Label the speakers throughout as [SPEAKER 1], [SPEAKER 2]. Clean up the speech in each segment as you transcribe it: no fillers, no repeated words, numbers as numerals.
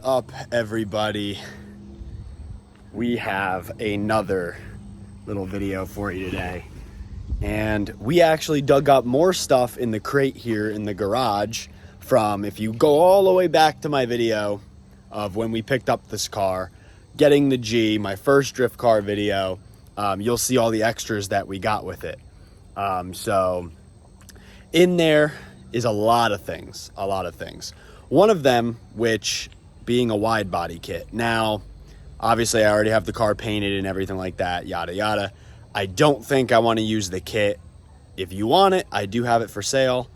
[SPEAKER 1] up, everybody? We have another little video for you today, and we actually dug up more stuff in the crate here in the garage from, if you go all the way back to my video of when we picked up this car, getting the G, my first drift car video, you'll see all the extras that we got with it. So in there is a lot of things. One of them, which being a wide body kit. Now, obviously I already have the car painted and everything like that, yada, yada. I don't think I want to use the kit. If you want it, I do have it for sale,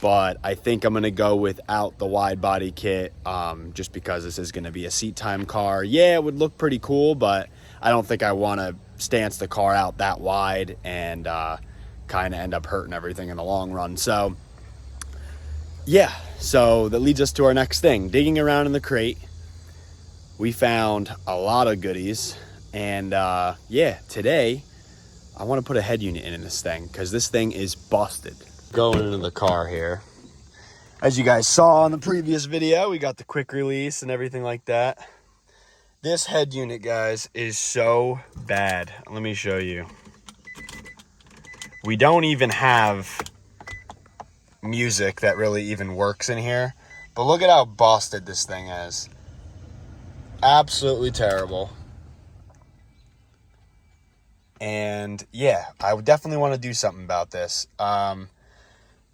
[SPEAKER 1] but I think I'm going to go without the wide body kit, just because this is going to be a seat time car. Yeah, it would look pretty cool, but I don't think I want to stance the car out that wide and kind of end up hurting everything in the long run. So yeah, so that leads us to our next thing. Digging around in the crate, we found a lot of goodies, and yeah, today I want to put a head unit in this thing because this thing is busted. Going into the car here, as you guys saw in the previous video, we got the quick release and everything like that. This head unit, guys, is so bad. Let me show you. We don't even have music that really even works in here, but look at how busted this thing is. Absolutely terrible. And yeah, I would definitely want to do something about this,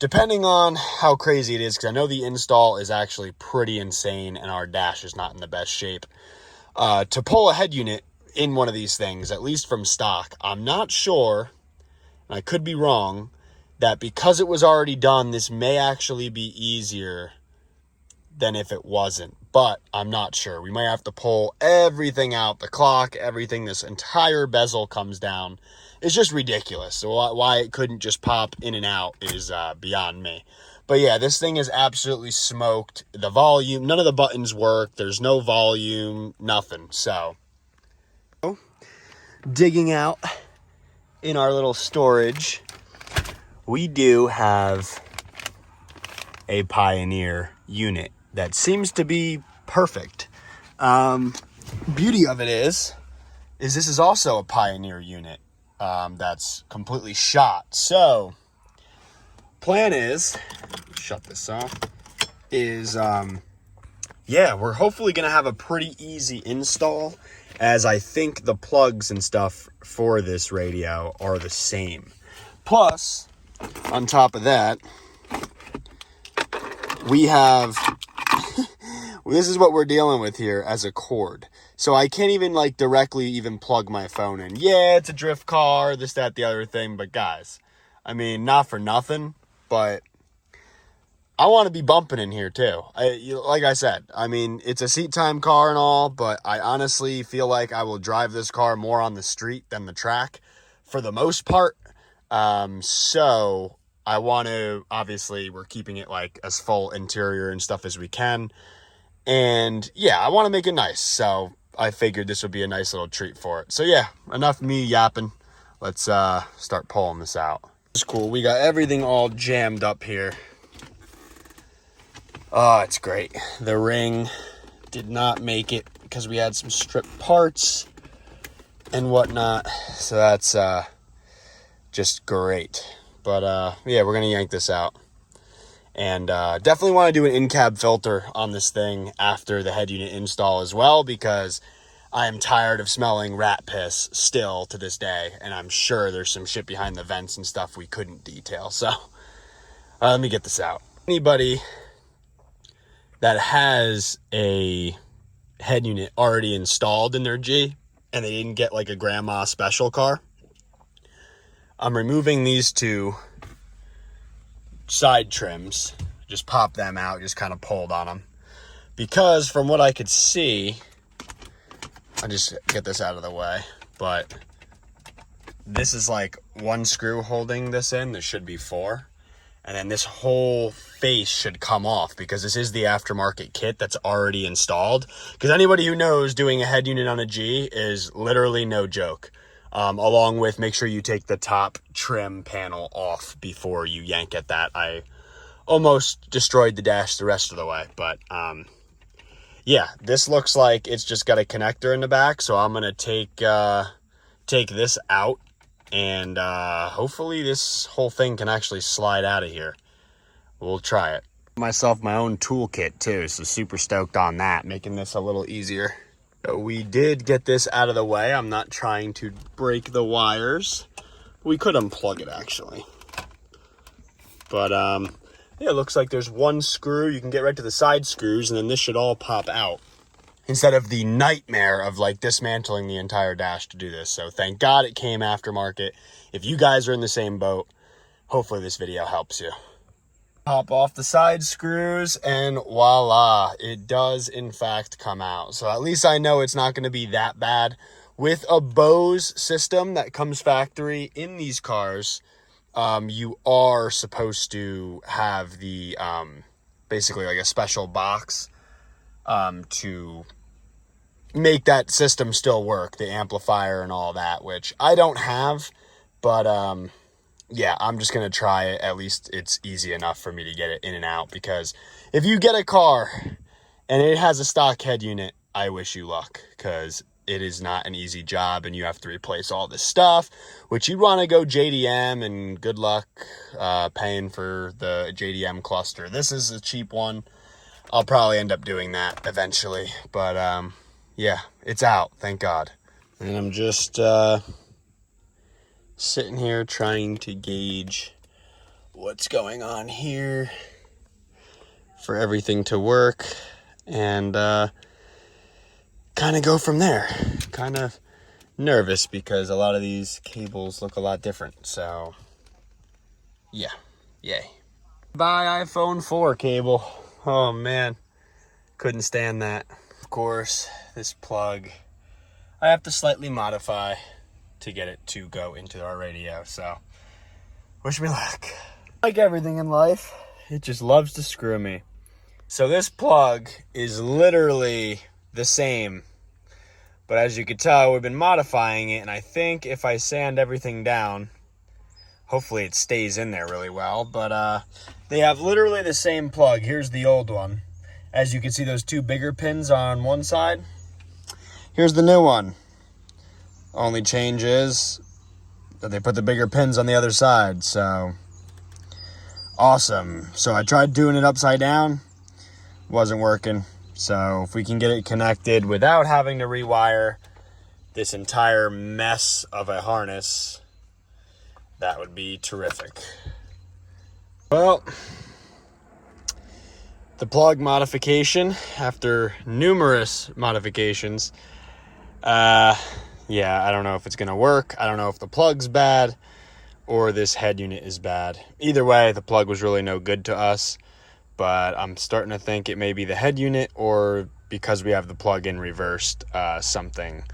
[SPEAKER 1] depending on how crazy it is, because I know the install is actually pretty insane and our dash is not in the best shape. To pull a head unit in one of these things, at least from stock, I'm not sure, and I could be wrong, that because it was already done, this may actually be easier than if it wasn't, but I'm not sure. We might have to pull everything out, the clock, everything. This entire bezel comes down. It's just ridiculous. So why it couldn't just pop in and out is beyond me. But yeah, this thing is absolutely smoked. The volume, none of the buttons work. There's no volume, nothing. So digging out in our little storage, we do have a Pioneer unit that seems to be perfect. Beauty of it is this is also a Pioneer unit that's completely shot. So plan is, shut this off, is yeah, we're hopefully gonna have a pretty easy install, as I think the plugs and stuff for this radio are the same. Plus, on top of that, we have this is what we're dealing with here as a cord. So I can't even like directly even plug my phone in. Yeah, it's a drift car, this, that, the other thing. But guys, I mean, not for nothing, but I want to be bumping in here too. Like I said, I mean, it's a seat time car and all, but I honestly feel like I will drive this car more on the street than the track for the most part. So I want to, obviously we're keeping it like as full interior and stuff as we can. And yeah, I want to make it nice. So I figured this would be a nice little treat for it. So yeah, enough me yapping. Let's start pulling this out. It's cool. We got everything all jammed up here. Oh, it's great. The ring did not make it because we had some stripped parts and whatnot. So that's just great. But yeah, we're gonna yank this out, and definitely want to do an in-cab filter on this thing after the head unit install as well, because I am tired of smelling rat piss still to this day, and I'm sure there's some shit behind the vents and stuff we couldn't detail. So let me get this out. Anybody that has a head unit already installed in their G and they didn't get like a grandma special car, I'm removing these two side trims. Just pop them out, just kind of pulled on them. Because from what I could see, I'll just get this out of the way, but this is like one screw holding this in. There should be four. And then this whole face should come off because this is the aftermarket kit that's already installed. Because anybody who knows doing a head unit on a G is literally no joke. Along with make sure you take the top trim panel off before you yank at that. I almost destroyed the dash the rest of the way, but yeah, this looks like it's just got a connector in the back. So I'm going to take this out, and hopefully this whole thing can actually slide out of here. We'll try it. Myself my own toolkit too, so super stoked on that, making this a little easier. So we did get this out of the way. I'm not trying to break the wires. We could unplug it actually. But yeah, it looks like there's one screw. You can get right to the side screws, and then this should all pop out, instead of the nightmare of like dismantling the entire dash to do this. So thank God it came aftermarket. If you guys are in the same boat, hopefully this video helps you. Pop off the side screws, and voila, it does in fact come out. So at least I know it's not going to be that bad. With a Bose system that comes factory in these cars, you are supposed to have the basically like a special box to make that system still work, the amplifier and all that, which I don't have, but yeah, I'm just going to try it. At least it's easy enough for me to get it in and out, because if you get a car and it has a stock head unit, I wish you luck, because it is not an easy job and you have to replace all this stuff, which you want to go JDM, and good luck paying for the JDM cluster. This is a cheap one. I'll probably end up doing that eventually, but yeah, it's out, thank God. And I'm just sitting here trying to gauge what's going on here for everything to work, and kind of go from there. Kind of nervous because a lot of these cables look a lot different, so yeah, yay. Bye iPhone 4 cable. Oh man, couldn't stand that. Of course, this plug I have to slightly modify to get it to go into our radio, so wish me luck. Like everything in life, it just loves to screw me. So this plug is literally the same, but as you can tell, we've been modifying it, and I think if I sand everything down, hopefully it stays in there really well, but they have literally the same plug. Here's the old one. As you can see, those two bigger pins on one side. Here's the new one. Only change is that they put the bigger pins on the other side, so awesome. So I tried doing it upside down, wasn't working. So if we can get it connected without having to rewire this entire mess of a harness, that would be terrific. Well, the plug modification, after numerous modifications, yeah, I don't know if it's going to work. I don't know if the plug's bad or this head unit is bad. Either way, the plug was really no good to us, but I'm starting to think it may be the head unit, or because we have the plug-in reversed, something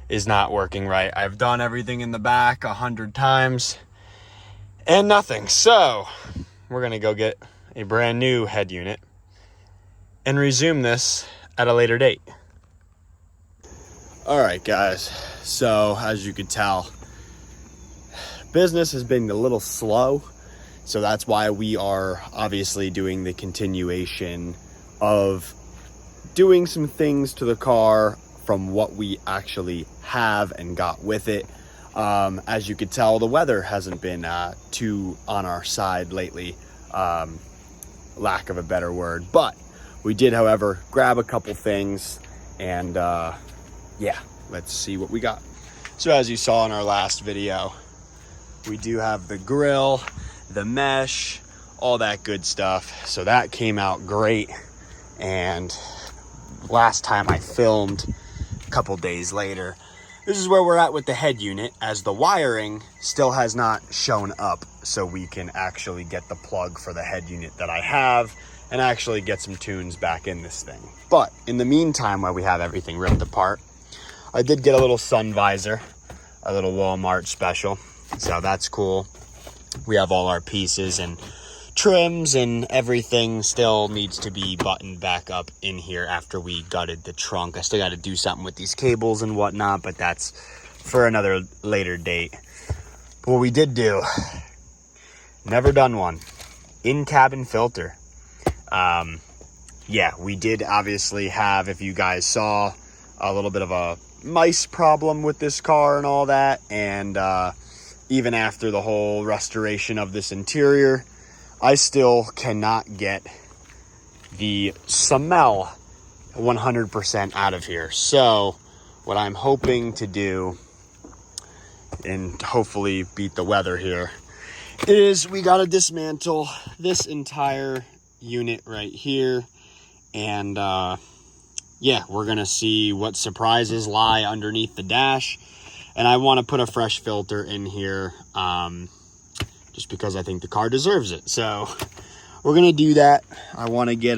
[SPEAKER 1] is not working right. I've done everything in the back 100 times and nothing. So we're going to go get a brand new head unit and resume this at a later date. All right, guys. So as you can tell, business has been a little slow. So that's why we are obviously doing the continuation of doing some things to the car from what we actually have and got with it. As you could tell, the weather hasn't been too on our side lately, lack of a better word. But we did, however, grab a couple things, and yeah, let's see what we got. So as you saw in our last video, we do have the grill, the mesh, all that good stuff. So that came out great. And last time I filmed, a couple days later, this is where we're at with the head unit, as the wiring still has not shown up, so we can actually get the plug for the head unit that I have and actually get some tunes back in this thing. But in the meantime, while we have everything ripped apart, I did get a little sun visor, a little Walmart special, so that's cool. We have all our pieces and trims, and everything still needs to be buttoned back up in here after we gutted the trunk. I still got to do something with these cables and whatnot, but that's for another later date. But what we did do, never done one, in-cabin filter. yeah, we did obviously have, if you guys saw, a little bit of a mice problem with this car and all that. And even after the whole restoration of this interior, I still cannot get the smell 100% out of here. So what I'm hoping to do, and hopefully beat the weather here, is we got to dismantle this entire unit right here. And yeah, we're gonna see what surprises lie underneath the dash. And I want to put a fresh filter in here, just because I think the car deserves it. So we're gonna do that. I want to get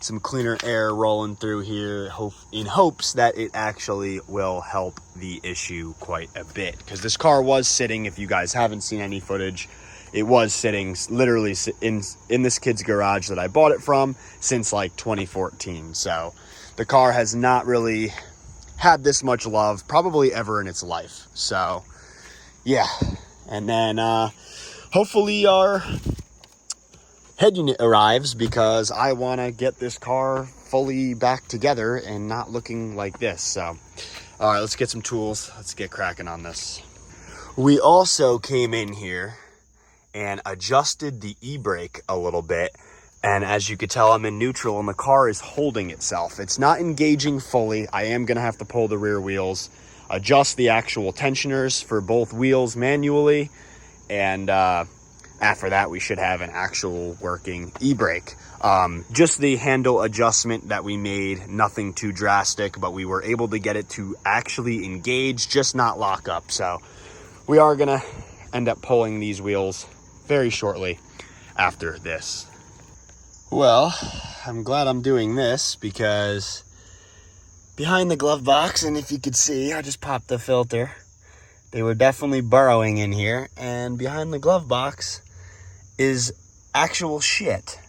[SPEAKER 1] some cleaner air rolling through here in hopes that it actually will help the issue quite a bit. Because this car was sitting, if you guys haven't seen any footage, it was sitting literally in this kid's garage that I bought it from since like 2014. So the car has not really had this much love probably ever in its life. So yeah, and then hopefully our head unit arrives, because I want to get this car fully back together and not looking like this. So all right, let's get some tools. Let's get cracking on this. We also came in here and adjusted the e-brake a little bit. And as you could tell, I'm in neutral and the car is holding itself. It's not engaging fully. I am gonna have to pull the rear wheels, adjust the actual tensioners for both wheels manually. And after that, we should have an actual working e-brake. Just the handle adjustment that we made, nothing too drastic, but we were able to get it to actually engage, just not lock up. So we are gonna end up pulling these wheels very shortly after this. Well, I'm glad I'm doing this, because behind the glove box, and if you could see, I just popped the filter. They were definitely burrowing in here, and behind the glove box is actual shit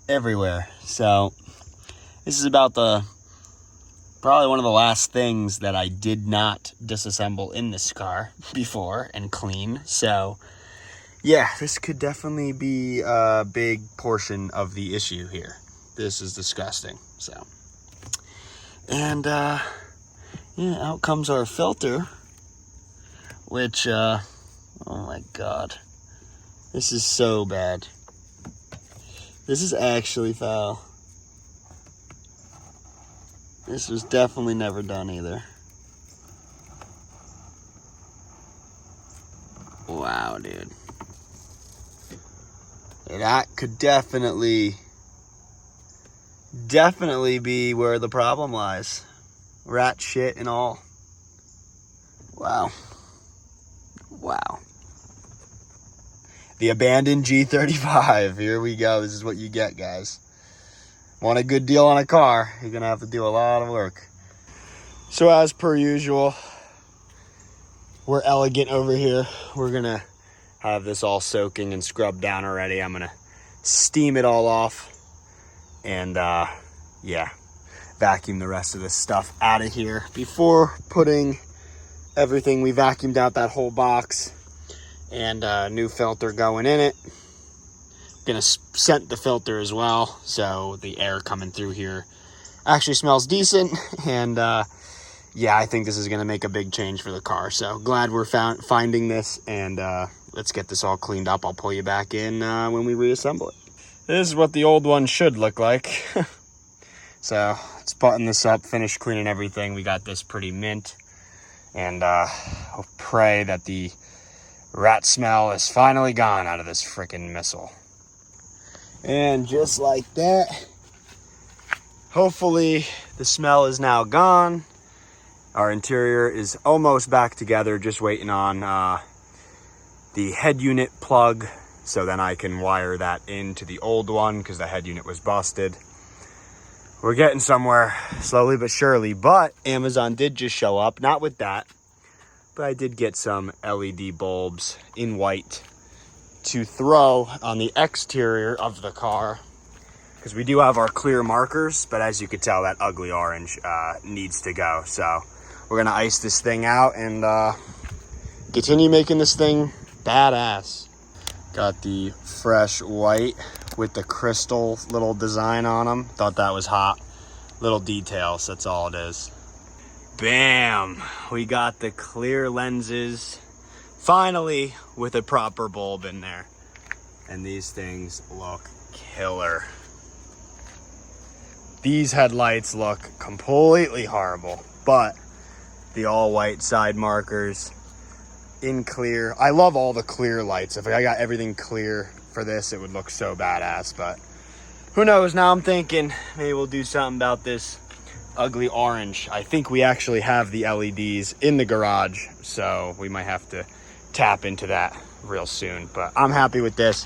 [SPEAKER 1] everywhere. So this is about probably one of the last things that I did not disassemble in this car before and clean. So yeah, this could definitely be a big portion of the issue here. This is disgusting. So, and yeah, out comes our filter, which oh my god, this is so bad. This is actually foul. This was definitely never done either. Wow, dude. That could definitely be where the problem lies. Rat shit and all. Wow. Wow. The abandoned G35. Here we go. This is what you get, guys. Want a good deal on a car, you're gonna have to do a lot of work. So as per usual, we're elegant over here. We're gonna have this all soaking and scrubbed down already. I'm gonna steam it all off and yeah, vacuum the rest of this stuff out of here before putting everything. We vacuumed out that whole box, and a new filter going in it. Gonna scent the filter as well, so the air coming through here actually smells decent. And yeah, I think this is gonna make a big change for the car. So glad we're finding this, and let's get this all cleaned up. I'll pull you back in when we reassemble it. This is what the old one should look like. So let's button this up, finish cleaning everything. We got this pretty mint, and I'll pray that the rat smell is finally gone out of this freaking missile. And just like that, hopefully the smell is now gone. Our interior is almost back together, just waiting on the head unit plug, so then I can wire that into the old one, because the head unit was busted. We're getting somewhere slowly but surely, but Amazon did just show up, not with that, but I did get some LED bulbs in white to throw on the exterior of the car, because we do have our clear markers, but as you could tell, that ugly orange needs to go. So we're gonna ice this thing out and continue making this thing badass. Got the fresh white with the crystal little design on them. Thought that was hot. Little details, that's all it is. Bam! We got the clear lenses, finally, with a proper bulb in there. And these things look killer. These headlights look completely horrible, but the all-white side markers in clear. I love all the clear lights. If I got everything clear for this, it would look so badass, but who knows? Now I'm thinking maybe we'll do something about this ugly orange. I think we actually have the LEDs in the garage, so we might have to tap into that real soon, but I'm happy with this.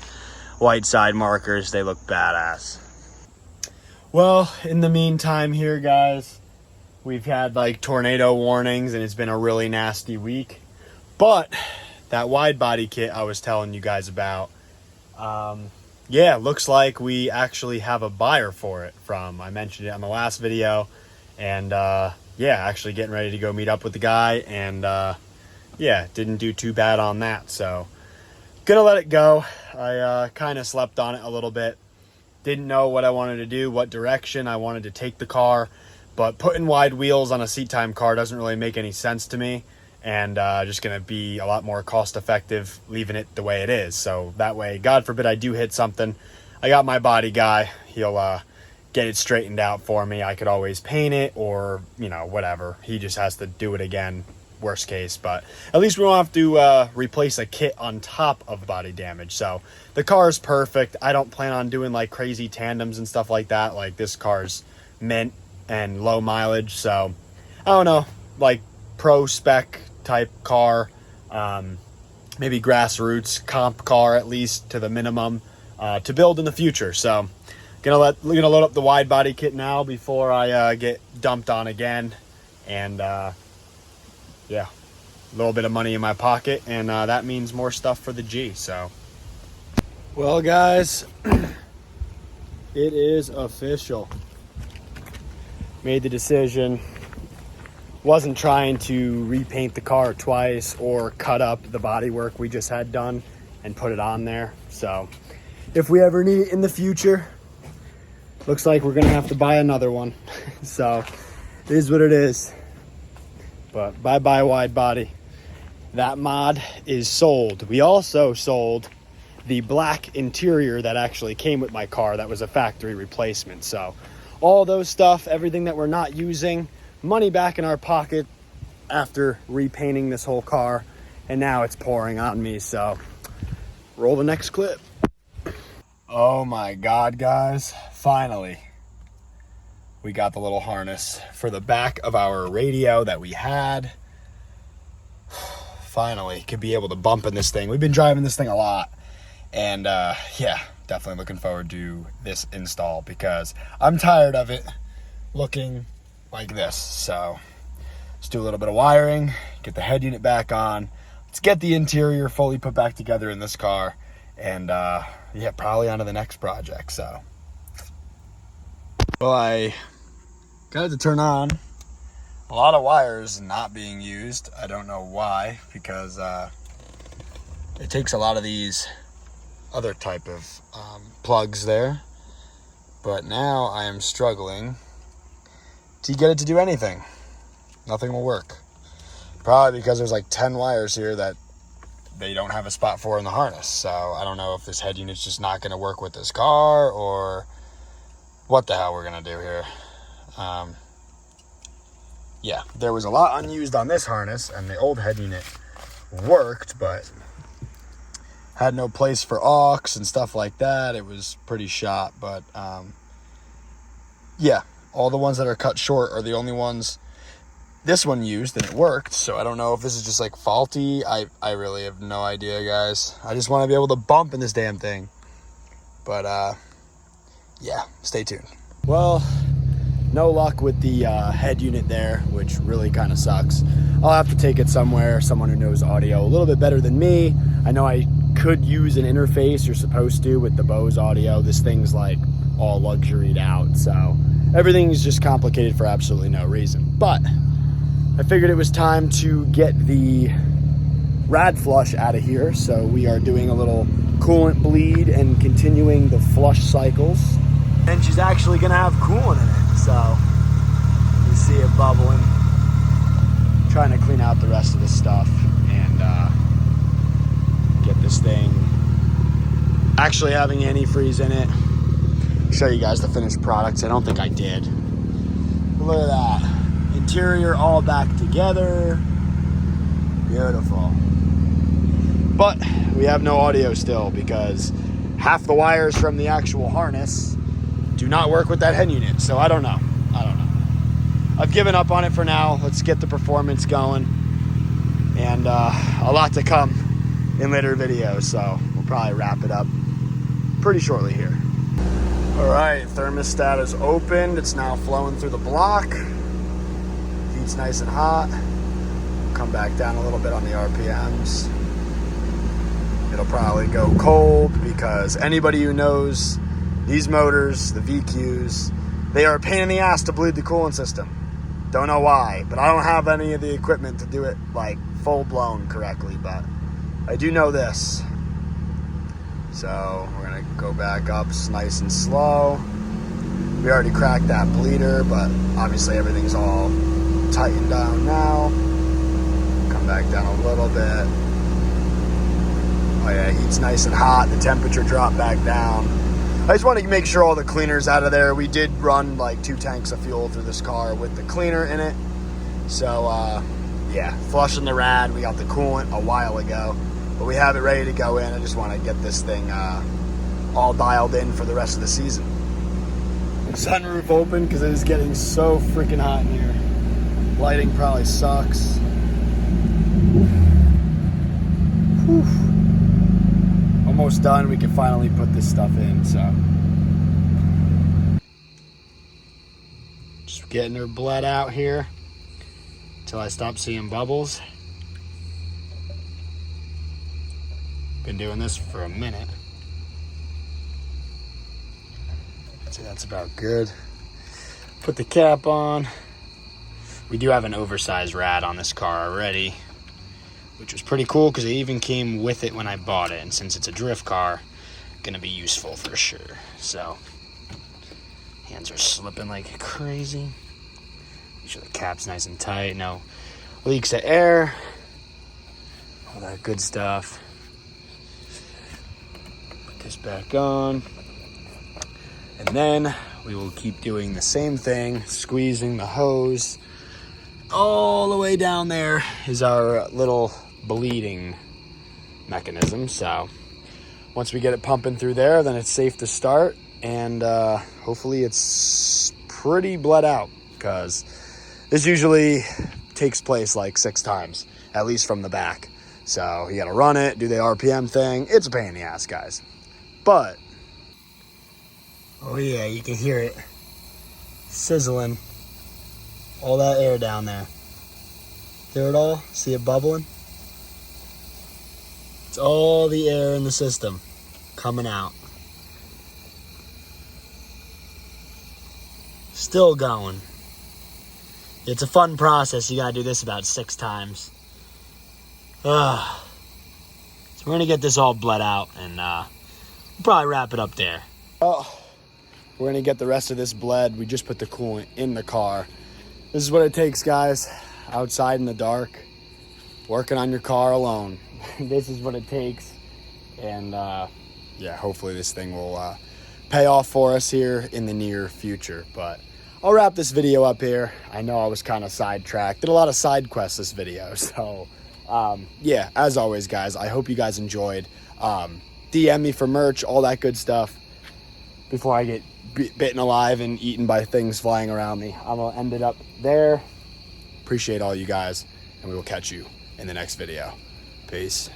[SPEAKER 1] White side markers, they look badass. Well, in the meantime here, guys, we've had like tornado warnings and it's been a really nasty week, but that wide body kit I was telling you guys about, yeah, looks like we actually have a buyer for it from, I mentioned it on the last video, and yeah, actually getting ready to go meet up with the guy, and yeah, didn't do too bad on that, so gonna let it go. I kind of slept on it a little bit. Didn't know what I wanted to do, what direction I wanted to take the car, but putting wide wheels on a seat time car doesn't really make any sense to me, and just gonna be a lot more cost effective leaving it the way it is. So that way, God forbid I do hit something, I got my body guy. He'll get it straightened out for me. I could always paint it or, you know, whatever. He just has to do it again, worst case, but at least we don't have to replace a kit on top of body damage. So the car is perfect. I don't plan on doing like crazy tandems and stuff like that. Like, this car's mint and low mileage, so I don't know, like pro spec type car, maybe grassroots comp car, at least to the minimum, to build in the future. So gonna load up the wide body kit now before I get dumped on again, and yeah, a little bit of money in my pocket, and that means more stuff for the G. So, well, guys, it is official. Made the decision. Wasn't trying to repaint the car twice or cut up the bodywork we just had done and put it on there. So if we ever need it in the future, looks like we're gonna have to buy another one. So it is what it is. But bye-bye wide body. That mod is sold. We also sold the black interior that actually came with my car. That was a factory replacement. So all those stuff, everything that we're not using, money back in our pocket after repainting this whole car, and now it's pouring on me. So roll the next clip. Oh my God, guys, finally we got the little harness for the back of our radio that we had. Finally could be able to bump in this thing. We've been driving this thing a lot, and yeah, definitely looking forward to this install because I'm tired of it looking like this. So let's do a little bit of wiring, get the head unit back on, let's get the interior fully put back together in this car, and yeah, probably on to the next project. So, well, I got it to turn on. A lot of wires not being used. I don't know why, because it takes a lot of these other type of plugs there, but now I am struggling to get it to do anything. Nothing will work. Probably because there's like 10 wires here that they don't have a spot for in the harness. So I don't know if this head unit's just not going to work with this car or what the hell we're going to do here. Yeah, there was a lot unused on this harness, and the old head unit worked, but had no place for aux and stuff like that. It was pretty shot, but yeah, all the ones that are cut short are the only ones this one used, and it worked. So I don't know if this is just like faulty. I really have no idea, guys. I just want to be able to bump in this damn thing. But yeah, stay tuned. Well, no luck with the head unit there, which really kind of sucks. I'll have to take it somewhere, someone who knows audio a little bit better than me. I know I could use an interface, you're supposed to, with the Bose audio. This thing's like all luxuried out, so everything's just complicated for absolutely no reason. But I figured it was time to get the rad flush out of here, so we are doing a little coolant bleed and continuing the flush cycles. And she's actually gonna have coolant in it, so you see it bubbling. Trying to clean out the rest of the stuff and get this thing actually having antifreeze in it. Show you guys the finished products. I don't think I did. Look at that. Interior all back together. Beautiful. But we have no audio still because half the wires from the actual harness do not work with that head unit. So I don't know. I've given up on it for now. Let's get the performance going. And a lot to come in later videos. So we'll probably wrap it up pretty shortly here. All right, thermostat is opened. It's now flowing through the block. Heat's nice and hot. Come back down a little bit on the RPMs. It'll probably go cold because anybody who knows these motors, the VQs, they are a pain in the ass to bleed the coolant system. Don't know why, but I don't have any of the equipment to do it like full blown correctly, but I do know this. So we're gonna go back up nice and slow. We already cracked that bleeder, but obviously everything's all tightened down now. Come back down a little bit. Oh yeah, heat's nice and hot. The temperature dropped back down. I just want to make sure all the cleaner's out of there. We did run like 2 tanks of fuel through this car with the cleaner in it. So yeah, flushing the rad. We got the coolant a while ago, but we have it ready to go in. I just want to get this thing all dialed in for the rest of the season. Sunroof open because it is getting so freaking hot in here. Lighting probably sucks. Whew. Almost done. We can finally put this stuff in, so. Just getting her bled out here until I stop seeing bubbles. Been doing this for a minute. I'd say that's about good. Put the cap on. We do have an oversized rad on this car already, which was pretty cool because it even came with it when I bought it. And since it's a drift car, gonna be useful for sure. So, hands are slipping like crazy. Make sure the cap's nice and tight. No leaks of air. All that good stuff. Put this back on. And then we will keep doing the same thing, squeezing the hose. All the way down there is our little bleeding mechanism. So once we get it pumping through there, then it's safe to start, and hopefully it's pretty bled out because this usually takes place like 6 times, at least from the back. So you gotta run it, do the RPM thing. It's a pain in the ass, guys. But oh yeah, you can hear it sizzling. All that air down there. Hear it all? See it bubbling? It's all the air in the system coming out. Still going. It's a fun process. You gotta do this about 6 times. So we're gonna get this all bled out and we'll probably wrap it up there. Oh, we're gonna get the rest of this bled. We just put the coolant in the car. This is what it takes, guys. Outside in the dark, working on your car alone. This is what it takes. And yeah, hopefully this thing will pay off for us here in the near future. But I'll wrap this video up here. I know I was kind of sidetracked. Did a lot of side quests this video. So yeah, as always, guys, I hope you guys enjoyed. DM me for merch, all that good stuff before I get bitten alive and eaten by things flying around me. I'm gonna end it up there. Appreciate all you guys, and we will catch you in the next video. Peace.